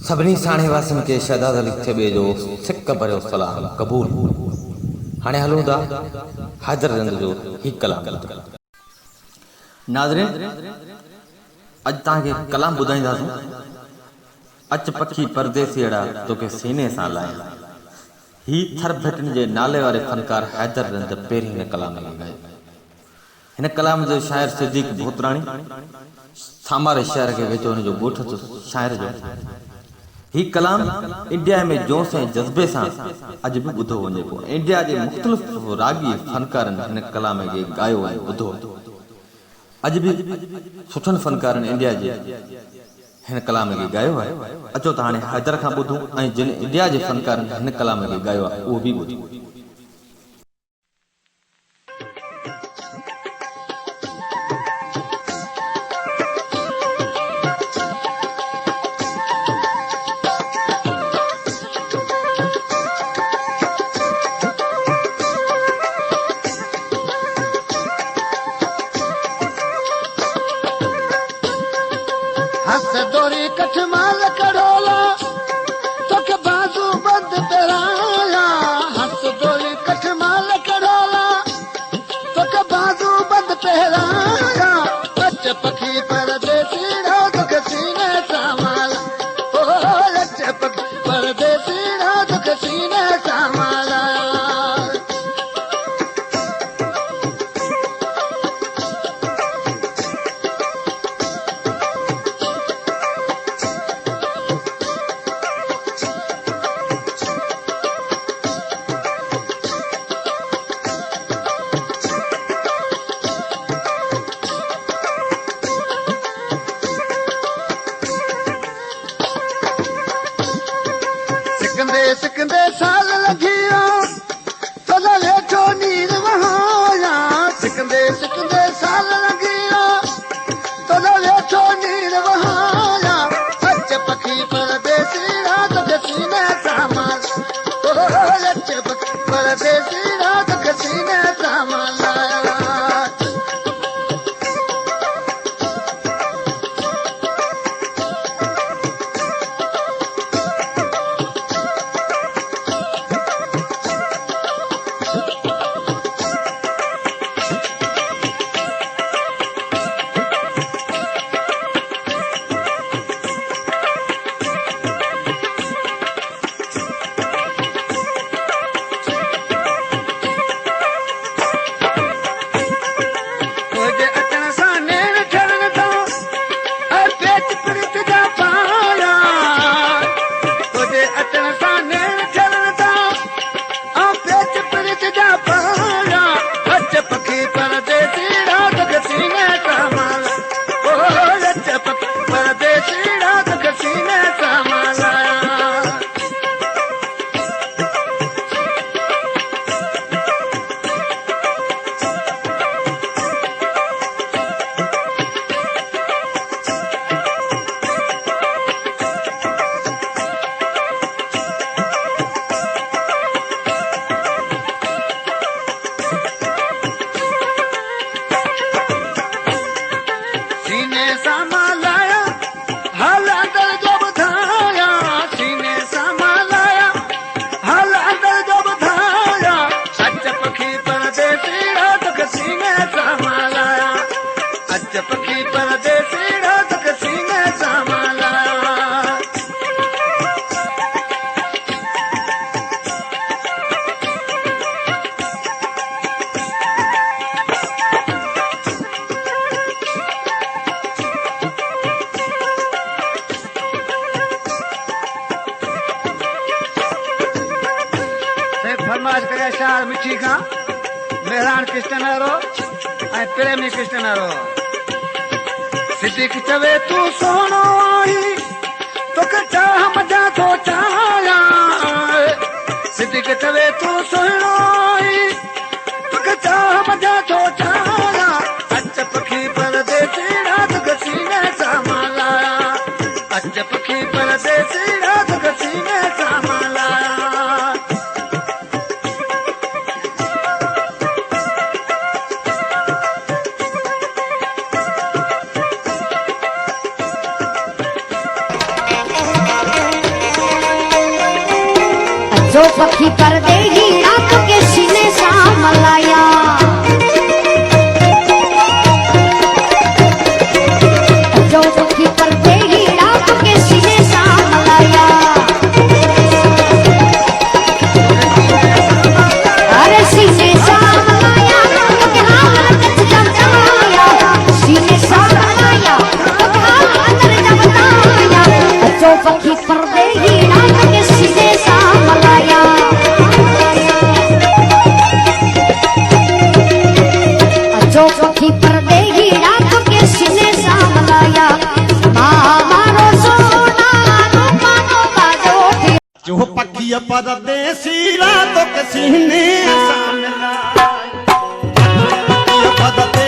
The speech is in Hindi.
सभिनी साणे वासिन खे शहदाद अली थिबे जो सिक भरियो सलाम क़बूल। हाणे हलूं था हैदर रंद जो ही कलाम। नाज़रीन, अॼु तव्हांखे कलाम ॿुधाईंदासीं। अच पखी परदेसी अड़ा तोखे सीने सां लाहिया। ही थर भटन जे नाले वारे फनकार हैदर रंद पहिरीं हिन कलाम में ॻायो। हिन कलाम जो शाइर सिद्दीक़ भोतराणी सामारे शहर के वेचो हुन जो ॻोठ जो शाइर जो ही कलाम इंडिया में जोश ऐं जज़्बे सां अॼु बि ॿुधो वञे पियो। इंडिया जे मुख़्तलिफ़ रागी फनकारनि हिन कलाम खे ॻायो ऐं ॿुधो। अॼु बि सुठनि फनकारनि इंडिया जे हिन कलाम खे ॻायो आहे। अचो त हाणे हैदर खां ॿुधूं ऐं जिन इंडिया जे फनकारनि हिन कलाम खे ॻायो आहे उहो बि ॿुधूं। सिकंदे साल लगिया तोला लेठो नीर वहाया। सिकंदे साल लगिया तोला लेठो नीर वहाया। अच पखी परदेसी रात के सीने सामान। अच पखी परदेसी रात के सीने सामान लाया। फरमाइश करे शार मिठी खां मेहरान कृष्णरो ऐं प्रेमी कृष्णरो। सिद्दीक़ चवे तू सोनो आई तोखे चाह मजा थो चाया। सिद्दीक़ चवे तू सोनो आई तोखे चाह मजा थो चाया। अच पखी परदेसी रात के सीने सामान लाया। अच पखी परदेसी रात के सीने सामान लाया। जो पखी पर दे हीरा तो के सीने सा मलाया, जो पखी पर दे हीरा तो के सीने सा मलाया, अरे सीने सा मलाया तो के हाथ कच जमताया, सीने सा मलाया तो के हाथ जमताया, जो पखी पर दे हीरा तो के सीने सा मलाया, जो पखी पर दे हीरा तो के सीने सा मलाया, मारो सोना रूपानो बाजो, जो पखी परदेसी रातों के सीने सा मिलाया, पखी परदेसी